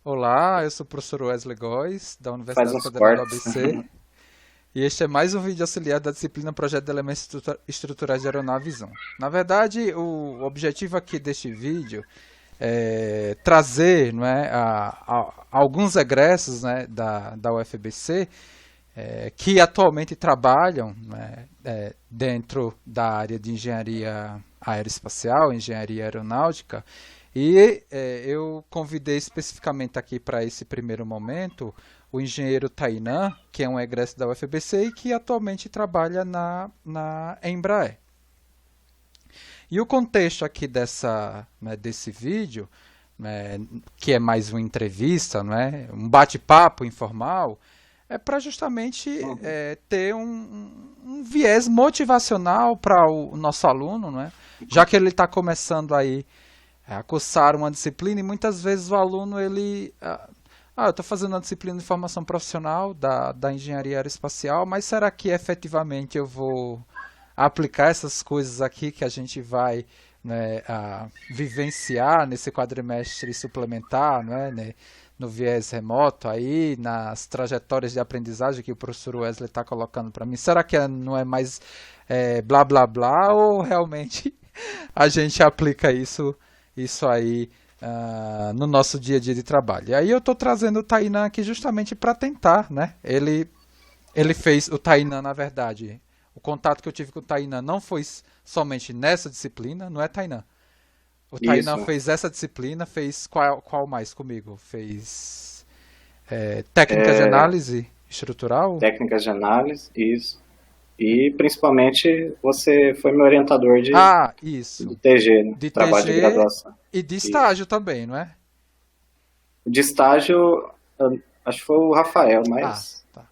Olá, eu sou o professor Wesley Góes, da Faz Universidade uns Federal do cortes. ABC, e este é mais um vídeo auxiliar da disciplina Projeto de Elementos Estruturais de Aeronaves 1. Na verdade, o objetivo aqui deste vídeo é trazer, não é, alguns egressos, né, da UFBC que atualmente trabalham, né, dentro da área de engenharia aeroespacial, engenharia aeronáutica, e eu convidei especificamente aqui para esse primeiro momento o engenheiro Tainan, que é um egresso da UFBC e que atualmente trabalha na Embraer. E o contexto aqui desse vídeo, né, que é mais uma entrevista, não é? Um bate-papo informal, é para justamente Uhum. ter um viés motivacional para o nosso aluno, não é? Já que ele está começando aí a cursar uma disciplina e muitas vezes o aluno eu estou fazendo uma disciplina de formação profissional da engenharia aeroespacial, mas será que efetivamente eu vou aplicar essas coisas aqui que a gente vai, né, vivenciar nesse quadrimestre suplementar, né, no viés remoto aí, nas trajetórias de aprendizagem que o professor Wesley está colocando para mim? Será que não é mais blá blá blá ou realmente a gente aplica isso aí no nosso dia a dia de trabalho? E aí eu estou trazendo o Tainan aqui justamente para tentar, né? Ele fez o Tainan, na verdade. O contato que eu tive com o Tainan não foi somente nessa disciplina, não é Tainan. O Tainan Isso. fez essa disciplina, fez qual mais comigo? Fez técnicas de É, análise estrutural? técnicas de análise, isso. E principalmente você foi meu orientador Ah, de isso. TG, né? De Trabalho de TG graduação. e de Isso. estágio também, não é? De estágio, acho que foi o Rafael, Ah, mas. tá.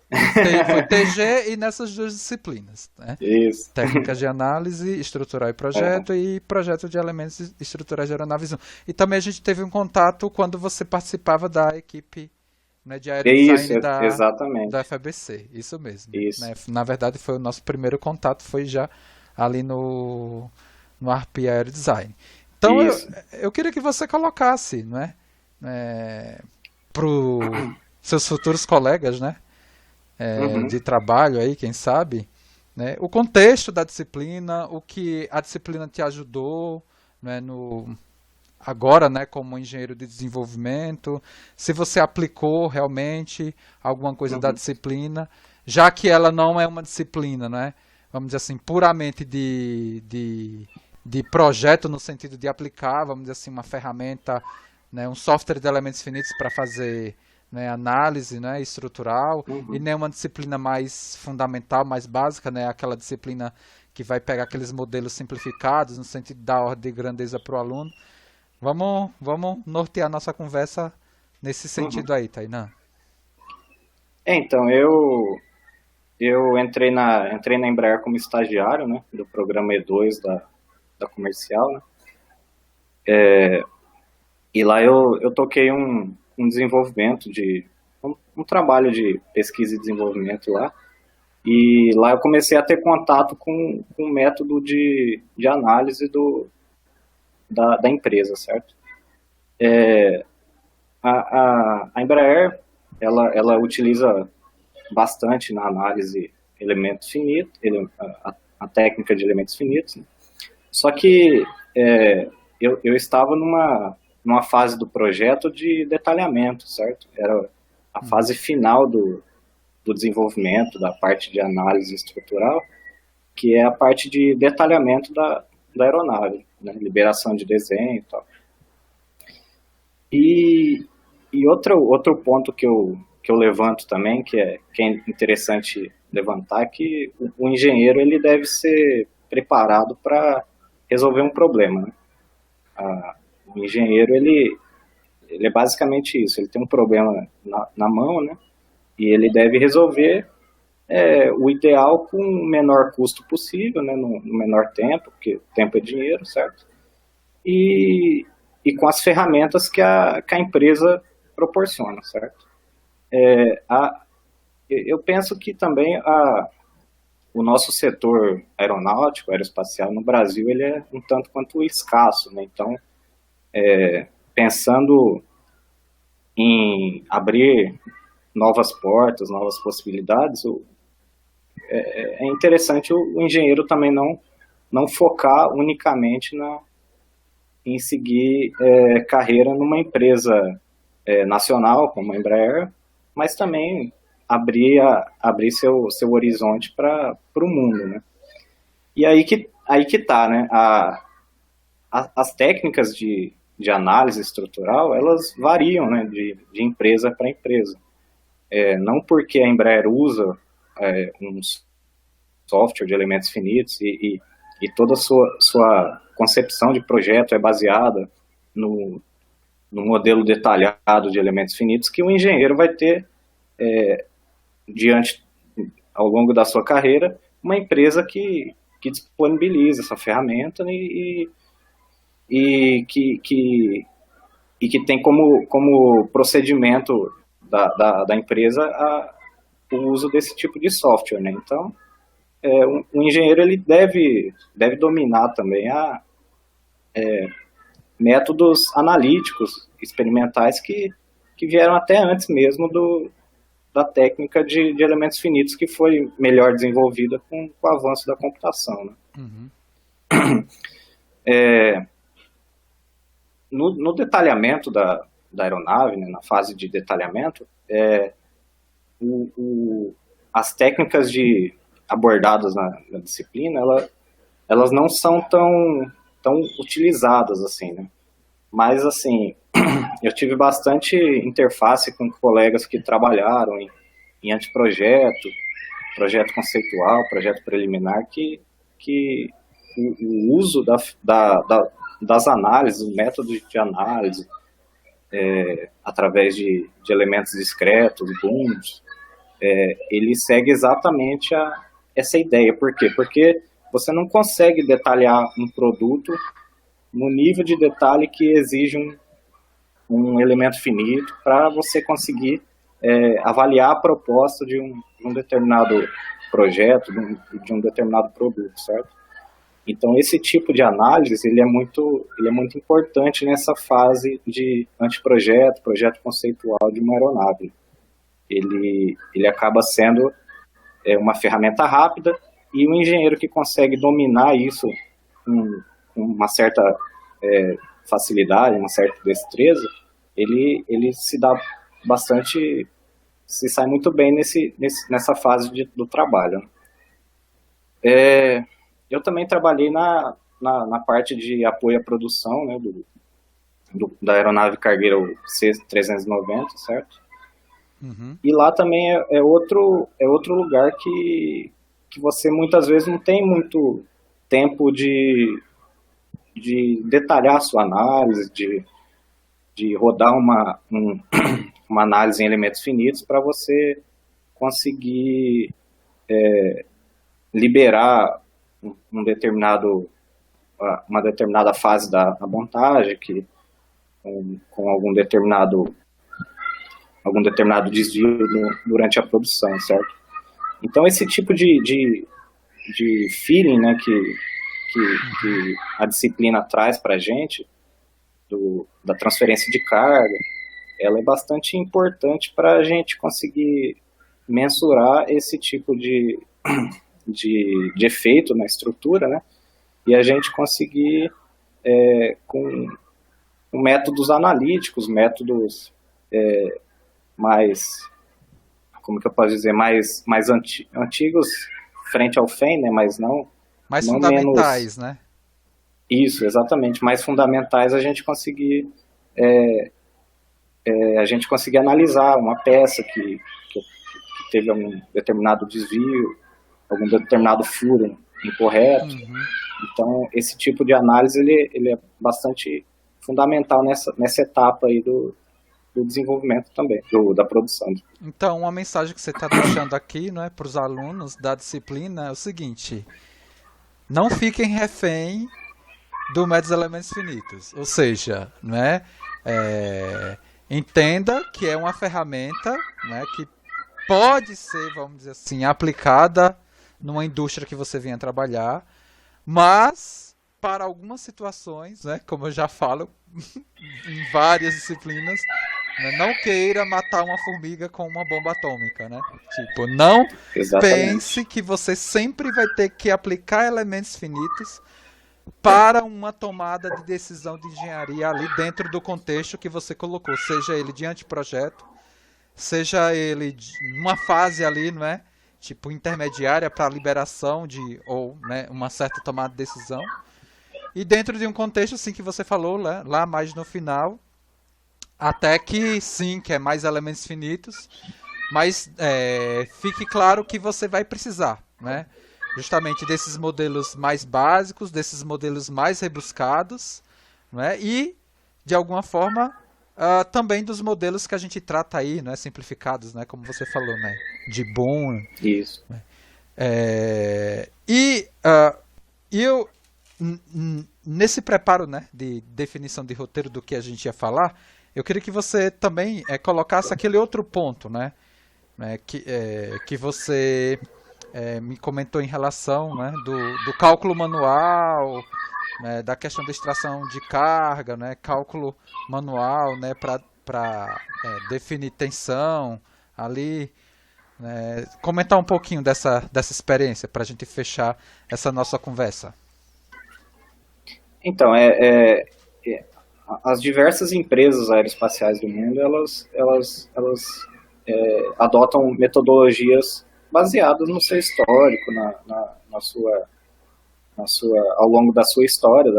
Foi TG e nessas duas disciplinas, né? Isso. Técnicas de análise estrutural Uhum. e projeto de elementos estruturais de aeronaves 1. E também a gente teve um contato quando você participava da equipe, né, de Isso, aerodesign da exatamente. FABC, isso mesmo. Isso. Né? Na verdade, foi o nosso primeiro contato, foi já ali no ARP Aerodesign. Então, Isso. eu queria que você colocasse, né, para os seus futuros colegas, né, Uhum. de trabalho aí, quem sabe, né, o contexto da disciplina, o que a disciplina te ajudou, né, agora, né, como engenheiro de desenvolvimento, se você aplicou realmente alguma coisa da Uhum. disciplina, já que ela não é uma disciplina, né, vamos dizer assim, puramente de projeto no sentido de aplicar, vamos dizer assim, uma ferramenta, né, um software de elementos finitos para fazer, né, análise, né, estrutural, e Uhum. nem uma disciplina mais fundamental, mais básica, né, aquela disciplina que vai pegar aqueles modelos simplificados no sentido de dar ordem de grandeza para o aluno. Vamos nortear nossa conversa nesse Uhum. sentido aí, Tainan. Então, eu entrei na Embraer como estagiário, né, do programa E2 da comercial, né, e lá eu toquei um desenvolvimento um trabalho de pesquisa e desenvolvimento lá, e lá eu comecei a ter contato com o método de análise da empresa, certo? A Embraer, ela utiliza bastante na análise elementos finitos, a técnica de elementos finitos, né? Só que eu estava numa fase do projeto de detalhamento, certo? Era a Uhum, fase final do desenvolvimento, da parte de análise estrutural, que é a parte de detalhamento da aeronave, né? Liberação de desenho e tal. E, e outro ponto que eu levanto também, que é interessante levantar, é que o engenheiro ele deve ser preparado para resolver um problema, né? O engenheiro ele é basicamente isso, ele tem um problema na mão, né? E ele deve resolver o ideal com o menor custo possível, né? No menor tempo, porque tempo é dinheiro, certo? E, e com as ferramentas que a empresa proporciona, certo? A, eu penso que também o nosso setor aeronáutico, aeroespacial no Brasil, ele é um tanto quanto escasso, né? Então, pensando em abrir novas portas, novas possibilidades, é interessante o engenheiro também não focar unicamente em seguir carreira numa empresa nacional, como a Embraer, mas também abrir seu horizonte para o mundo, né? E aí que tá, né? As técnicas de análise estrutural, elas variam, né, de empresa para empresa. Não porque a Embraer usa um software de elementos finitos e toda a sua concepção de projeto é baseada no modelo detalhado de elementos finitos, que o engenheiro vai ter, ao longo da sua carreira, uma empresa que disponibiliza essa ferramenta e que tem como procedimento da empresa o uso desse tipo de software, né? Então, o engenheiro ele deve dominar também métodos analíticos experimentais que vieram até antes mesmo da técnica de elementos finitos, que foi melhor desenvolvida com o avanço da computação, né? Uhum. No detalhamento da aeronave, né, na fase de detalhamento, as técnicas abordadas na disciplina, elas não são tão utilizadas assim, né? Mas, assim, eu tive bastante interface com colegas que trabalharam em anteprojeto, projeto conceitual, projeto preliminar, que o uso das análises, métodos de análise, através de elementos discretos, booms, ele segue exatamente essa ideia. Por quê? Porque você não consegue detalhar um produto no nível de detalhe que exige um elemento finito para você conseguir avaliar a proposta de um determinado projeto, de um determinado produto, certo? Então, esse tipo de análise ele é muito importante nessa fase de anteprojeto, projeto conceitual de uma aeronave. Ele acaba sendo uma ferramenta rápida, e o engenheiro que consegue dominar isso com uma certa facilidade, uma certa destreza, ele se sai muito bem nessa fase do trabalho. Eu também trabalhei na parte de apoio à produção, né, da aeronave cargueira C-390, certo? Uhum. E lá também é outro lugar que você muitas vezes não tem muito tempo de detalhar a sua análise, de rodar uma análise em elementos finitos para você conseguir liberar uma determinada fase da montagem, com algum determinado desvio durante a produção, certo? Então, esse tipo de feeling, né, que a disciplina traz para a gente, da transferência de carga, ela é bastante importante para a gente conseguir mensurar esse tipo de efeito na estrutura, né? E a gente conseguir, com métodos analíticos, métodos mais, como que eu posso dizer, mais antigos frente ao FEM, né? Mas não fundamentais, menos, né? Isso, exatamente. Mais fundamentais, a gente conseguir analisar uma peça que teve um determinado desvio, algum determinado furo incorreto. Uhum. Então, esse tipo de análise ele é bastante fundamental nessa etapa aí do desenvolvimento também, da produção. Então, uma mensagem que você está deixando aqui, não é, para os alunos da disciplina é o seguinte: não fiquem refém do método de elementos finitos. Ou seja, né, entenda que é uma ferramenta, né, que pode ser, vamos dizer assim, aplicada numa indústria que você venha trabalhar, mas para algumas situações, né, como eu já falo em várias disciplinas, né? Não queira matar uma formiga com uma bomba atômica, né? Tipo, não pense Exatamente. que você sempre vai ter que aplicar elementos finitos para uma tomada de decisão de engenharia ali dentro do contexto que você colocou, seja ele de anteprojeto, seja ele numa fase ali, não é? Tipo intermediária para liberação de ou, né, uma certa tomada de decisão. E dentro de um contexto assim que você falou, né, lá mais no final, até que sim, que é mais elementos finitos, mas fique claro que você vai precisar, né? Justamente desses modelos mais básicos, desses modelos mais rebuscados, né? E, de alguma forma, também dos modelos que a gente trata aí, né? Simplificados, né? Como você falou, né? De Boom. Isso. E eu, nesse preparo, né? De definição de roteiro do que a gente ia falar, eu queria que você também colocasse aquele outro ponto, né, que você me comentou em relação, né, do cálculo manual, né, da questão da extração de carga, né, cálculo manual, né, para definir tensão ali, né, comentar um pouquinho dessa experiência para a gente fechar essa nossa conversa. Então, é, as diversas empresas aeroespaciais do mundo, elas adotam metodologias baseadas no seu histórico, ao longo da sua história,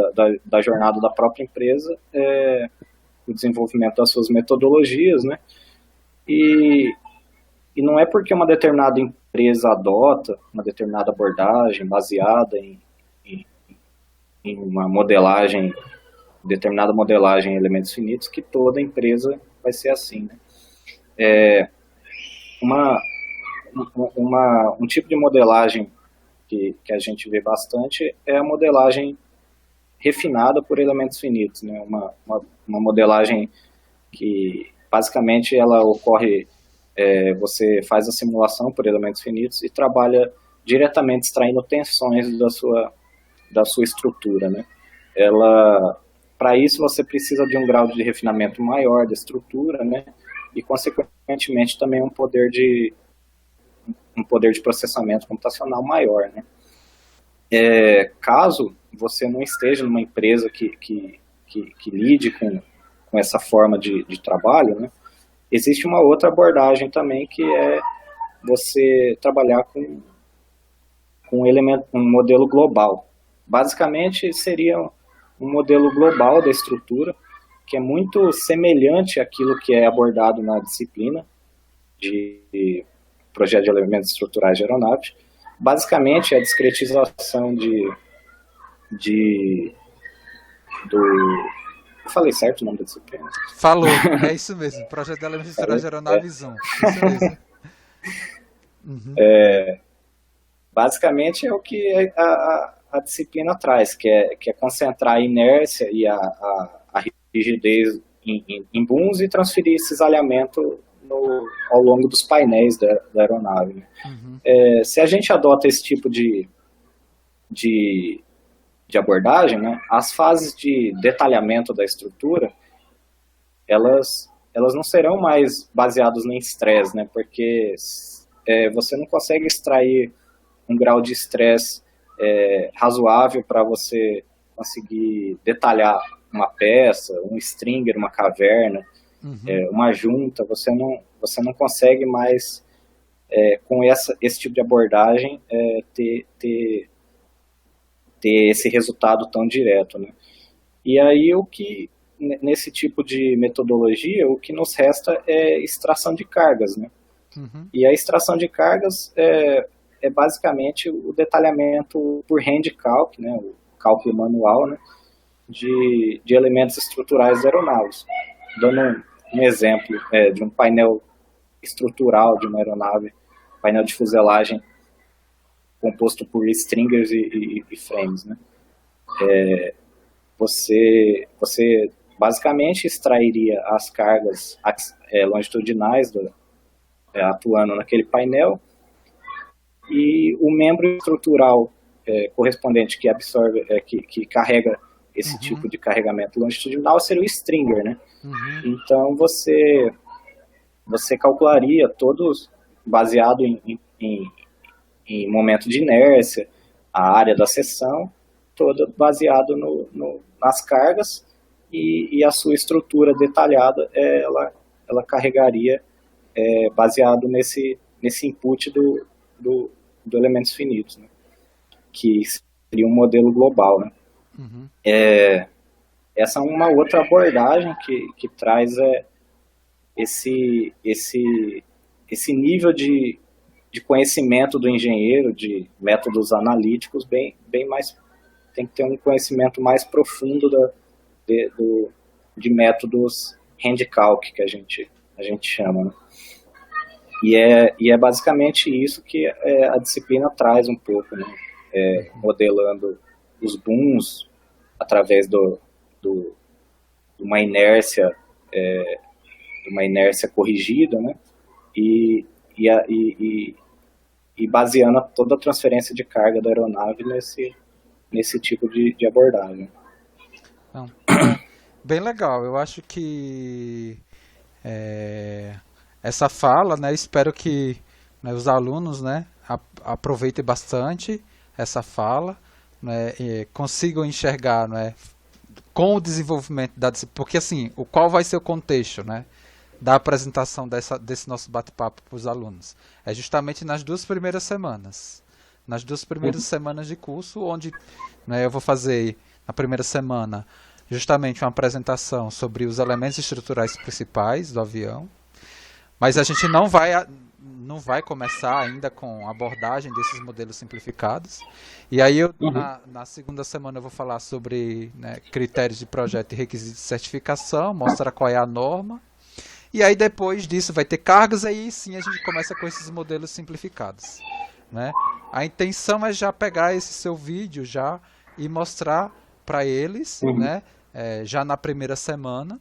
da jornada da própria empresa, o desenvolvimento das suas metodologias, né? E, e não é porque uma determinada empresa adota uma determinada abordagem baseada em, em uma modelagem, determinada modelagem em elementos finitos, que toda empresa vai ser assim, né? Uma, um tipo de modelagem que a gente vê bastante é a modelagem refinada por elementos finitos, né? Uma modelagem que basicamente ela ocorre, você faz a simulação por elementos finitos e trabalha diretamente extraindo tensões da sua estrutura, né? Para isso você precisa de um grau de refinamento maior da estrutura, né? E consequentemente também um poder de processamento computacional maior, né? Caso você não esteja numa empresa que lide com essa forma de trabalho, né, existe uma outra abordagem também, que é você trabalhar com um modelo global. Basicamente seria um modelo global da estrutura, que é muito semelhante àquilo que é abordado na disciplina de projeto de elementos estruturais de aeronave. Basicamente, é a discretização do... Eu falei certo o nome da disciplina? Falou, é isso mesmo. Projeto de elementos estruturais de aeronaves 1. Isso mesmo. Uhum. Basicamente é o que a disciplina traz, que é concentrar a inércia e a rigidez em booms e transferir esses alinhamentos ao longo dos painéis da aeronave. Uhum. Se a gente adota esse tipo de abordagem, né, as fases de detalhamento da estrutura, elas não serão mais baseadas em estresse, né, porque você não consegue extrair um grau de estresse razoável para você conseguir detalhar uma peça, um stringer, uma caverna, uma junta. Você não consegue mais, com esse tipo de abordagem, ter esse resultado tão direto, né? E aí, nesse tipo de metodologia, o que nos resta é extração de cargas, né? Uhum. E a extração de cargas é basicamente o detalhamento por handcalc, né? O cálculo manual, né? De elementos estruturais aeronaves. Dando um exemplo de um painel estrutural de uma aeronave, painel de fuselagem composto por stringers e frames, né? Você basicamente extrairia as cargas longitudinais atuando naquele painel, e o membro estrutural correspondente que absorve, que carrega esse tipo de carregamento longitudinal seria o stringer, né? Então você calcularia todos baseado em momento de inércia, a área da seção, toda baseado nas cargas, e a sua estrutura detalhada ela carregaria baseado nesse input do elementos finitos, né? Que seria um modelo global, né? Essa é uma outra abordagem que traz esse nível de conhecimento do engenheiro, de métodos analíticos, bem mais, tem que ter um conhecimento mais profundo de métodos handcalc, que a gente chama, né? E é basicamente isso que a disciplina traz um pouco, né? Modelando os booms através de uma inércia corrigida, né? E baseando toda a transferência de carga da aeronave nesse tipo de abordagem. Não, bem legal. Eu acho que essa fala, né, espero que, né, os alunos, né, aproveitem bastante essa fala, né, consigam enxergar, né, com o desenvolvimento da disciplina, porque assim, qual vai ser o contexto, né, da apresentação desse nosso bate-papo para os alunos? É justamente nas 2 primeiras semanas. Nas 2 primeiras semanas de curso, onde, né, eu vou fazer, na primeira semana, justamente uma apresentação sobre os elementos estruturais principais do avião, mas a gente não vai começar ainda com a abordagem desses modelos simplificados. E aí, na segunda semana, eu vou falar sobre, né, critérios de projeto e requisitos de certificação, mostrar qual é a norma. E aí, depois disso, vai ter cargas, aí sim a gente começa com esses modelos simplificados, né? A intenção é já pegar esse seu vídeo já e mostrar para eles, né, já na primeira semana,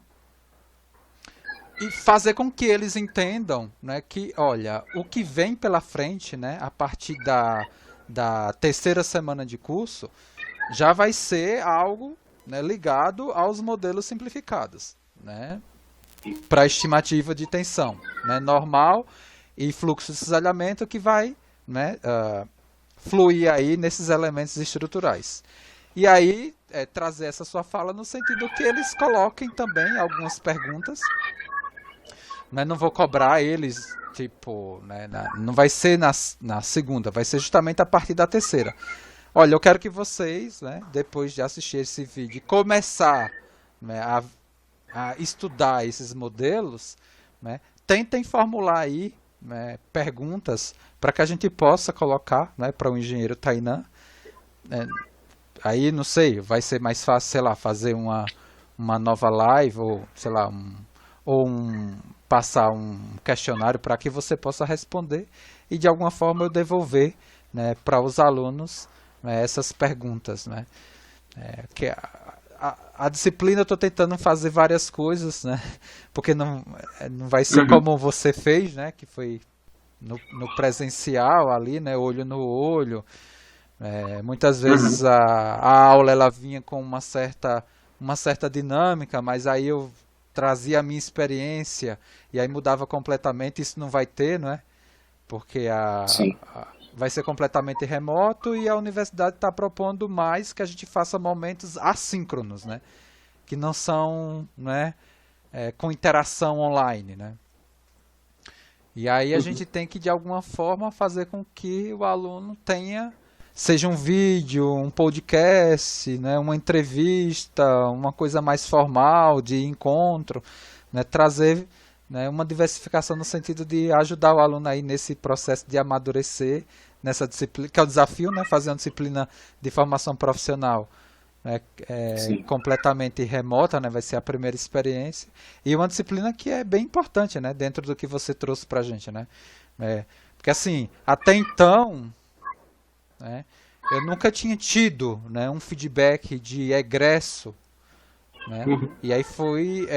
e fazer com que eles entendam, né, que, olha, o que vem pela frente, né, a partir da terceira semana de curso, já vai ser algo, né, ligado aos modelos simplificados, né, para estimativa de tensão, né, normal e fluxo de cisalhamento, que vai, né, fluir aí nesses elementos estruturais. E aí, trazer essa sua fala no sentido que eles coloquem também algumas perguntas, né, não vou cobrar eles, tipo, né, não vai ser na segunda, vai ser justamente a partir da terceira. Olha, eu quero que vocês, né, depois de assistir esse vídeo, começar, né, a estudar esses modelos, né, tentem formular aí, né, perguntas para que a gente possa colocar, né, para o engenheiro Tainan. Aí, não sei, vai ser mais fácil, sei lá, fazer uma nova live, ou, sei lá, passar um questionário para que você possa responder e, de alguma forma, eu devolver, né, para os alunos, né, essas perguntas, né? Que a disciplina eu estou tentando fazer várias coisas, né? Porque não vai ser como você fez, né? Que foi no presencial ali, né? Olho no olho. Muitas vezes a aula ela vinha com uma certa dinâmica, mas aí eu trazia a minha experiência e aí mudava completamente. Isso não vai ter, não é? Porque vai ser completamente remoto, e a universidade está propondo mais que a gente faça momentos assíncronos, né? Que não são, né, com interação online, né? E aí a gente tem que, de alguma forma, fazer com que o aluno tenha, seja um vídeo, um podcast, né, uma entrevista, uma coisa mais formal, de encontro, né, trazer, né, uma diversificação no sentido de ajudar o aluno aí nesse processo de amadurecer nessa disciplina, que é o desafio, né, fazer uma disciplina de formação profissional, né, completamente remota, né, vai ser a primeira experiência, e uma disciplina que é bem importante, né, dentro do que você trouxe pra gente, né, porque assim, até então, né, eu nunca tinha tido, né, um feedback de egresso, né, e aí foi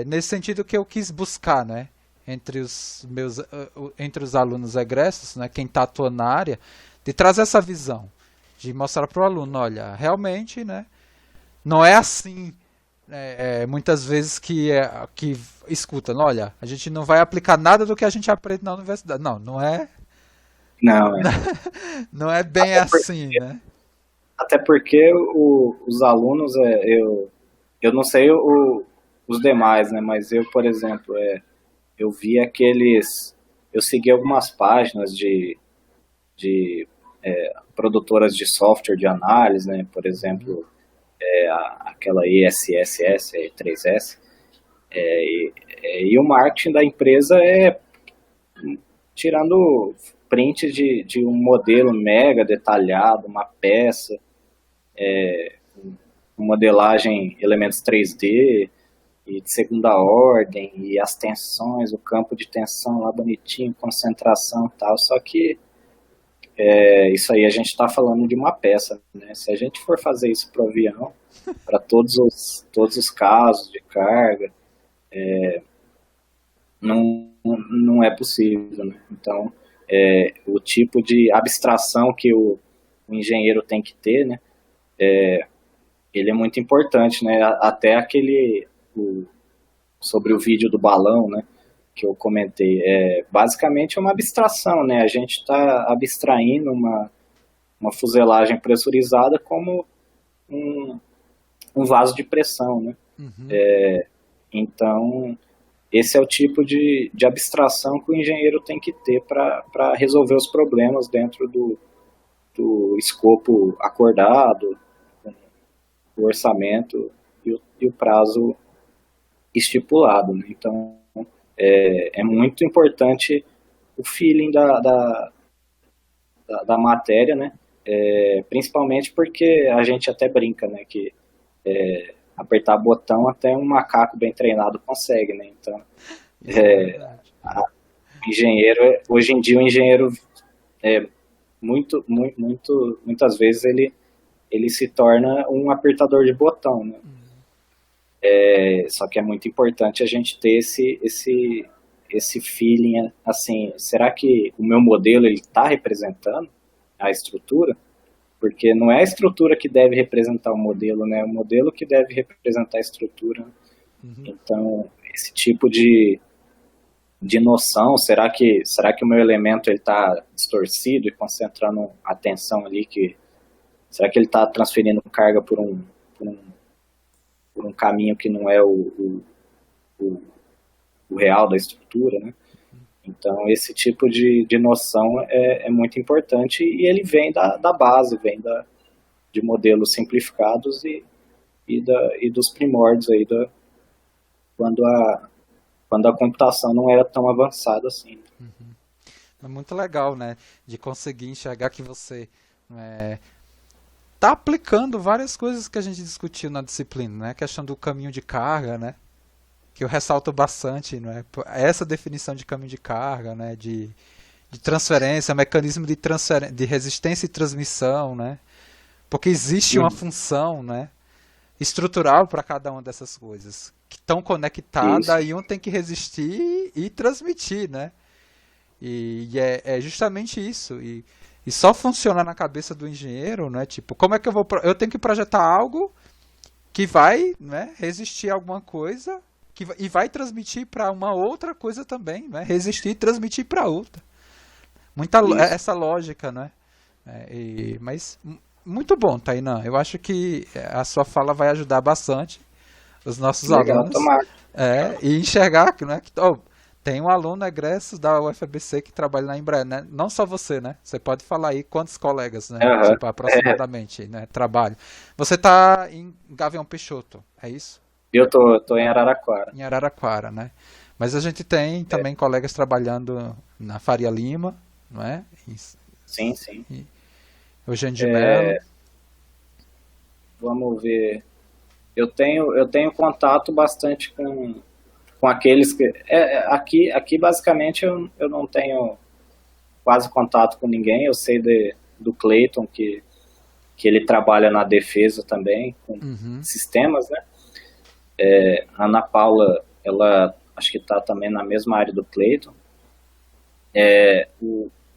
nesse sentido que eu quis buscar, né, entre os alunos egressos, né, quem está atuando na área, de trazer essa visão, de mostrar para o aluno, olha, realmente, né, não é assim, muitas vezes que escuta, olha, a gente não vai aplicar nada do que a gente aprende na universidade. Não, não é, Não, é. não é bem Até, por- assim, né? até porque os alunos, eu não sei os demais, né? Mas eu, por exemplo, eu vi eu segui algumas páginas de produtoras de software de análise, né? Por exemplo, aquela ISSS, 3S, e o marketing da empresa é tirando print de um modelo mega detalhado, uma peça, modelagem, elementos 3D e de segunda ordem, e as tensões, o campo de tensão lá bonitinho, concentração e tal, só que isso aí a gente está falando de uma peça, né? Se a gente for fazer isso para o avião, para todos os casos de carga, não é possível, né? Então, o tipo de abstração que o engenheiro tem que ter, né? Ele é muito importante, né? Até sobre o vídeo do balão, né? Que eu comentei, basicamente é uma abstração, né? A gente está abstraindo uma fuselagem pressurizada como um vaso de pressão, né? Uhum. Então, esse é o tipo de abstração que o engenheiro tem que ter para resolver os problemas dentro do escopo acordado, o orçamento e o prazo estipulado, né? Então, é muito importante o feeling da matéria, né? Principalmente porque a gente até brinca, né? Que apertar botão até um macaco bem treinado consegue, né? Então, Isso é verdade. engenheiro, hoje em dia o engenheiro muitas vezes ele se torna um apertador de botão, né? Só que é muito importante a gente ter esse feeling, assim, será que o meu modelo ele está representando a estrutura? Porque não é a estrutura que deve representar o modelo, né? É o modelo que deve representar a estrutura. Uhum. Então, esse tipo de noção, será que o meu elemento está distorcido e concentrando a tensão ali, será que ele está transferindo carga por um caminho que não é o real da estrutura, né? Então, esse tipo de noção é muito importante e ele vem da base, vem de modelos simplificados e dos primórdios aí quando a computação não era tão avançada assim. É muito legal, né? De conseguir enxergar que você tá aplicando várias coisas que a gente discutiu na disciplina, né? A questão do caminho de carga, né? Que eu ressalto bastante, não é? Essa definição de caminho de carga, né? De transferência, mecanismo de resistência e transmissão, né? Porque existe uma função, né? Estrutural para cada uma dessas coisas que estão conectadas Isso, e um tem que resistir e transmitir, né? E é justamente isso. E só funciona na cabeça do engenheiro, né? Tipo, como é que eu tenho que projetar algo que vai, né, resistir a alguma coisa e vai transmitir para uma outra coisa também, né? Resistir e transmitir para outra. isso. Essa lógica, né? Mas muito bom, Tainan. Eu acho que a sua fala vai ajudar bastante os nossos Legal, alunos tomara. e enxergar que, né, tem um aluno egresso da UFABC que trabalha na Embraer, né? Não só você, né? Você pode falar aí quantos colegas, né? Aham. Tipo, aproximadamente, né? Trabalho. Você está em Gavião Peixoto, é isso? Eu tô em Araraquara. Em Araraquara, né? Mas a gente tem também colegas trabalhando na Faria Lima, não é? Sim, sim. Eugênio de Mello. Vamos ver. Eu tenho contato bastante com aqueles que. Aqui basicamente eu não tenho quase contato com ninguém. Eu sei do Clayton, que ele trabalha na defesa também, com Uhum. sistemas, né? A Ana Paula, ela acho que está também na mesma área do Clayton.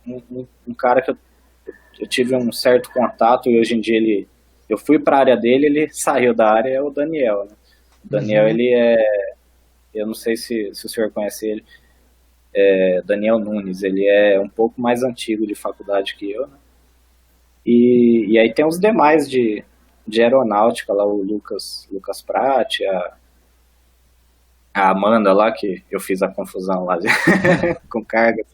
Um cara que eu tive um certo contato e hoje em dia eu fui para a área dele, ele saiu da área, é o Daniel, né? O Daniel, Uhum. ele eu não sei se o senhor conhece ele, Daniel Nunes, ele é um pouco mais antigo de faculdade que eu, né? E aí tem os demais de aeronáutica lá, o Lucas Prati, a Amanda lá, que eu fiz a confusão lá com carga.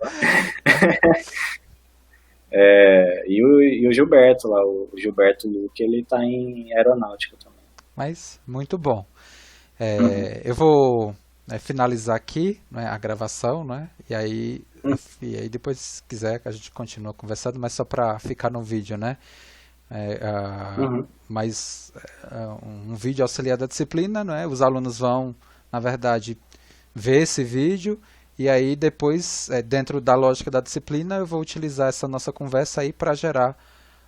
E o Gilberto lá, o Gilberto Luque, ele tá em aeronáutica também. Mas muito bom. Uhum. Eu vou, né, finalizar aqui, né, a gravação, né? E aí depois, se quiser, a gente continua conversando, mas só para ficar no vídeo, né? Uhum. Mas um vídeo auxiliar da disciplina, né? Os alunos vão, na verdade, ver esse vídeo e aí depois, dentro da lógica da disciplina, eu vou utilizar essa nossa conversa aí para gerar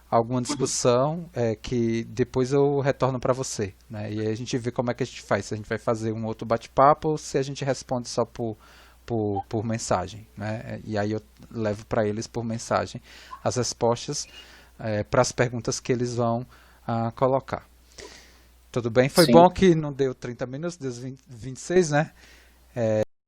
alguma discussão que depois eu retorno para você, né? E aí a gente vê como é que a gente faz, se a gente vai fazer um outro bate-papo ou se a gente responde só por mensagem, né? E aí eu levo para eles por mensagem as respostas para as perguntas que eles vão colocar. Tudo bem? Foi bom Sim. que não deu 30 minutos, deu 26, né?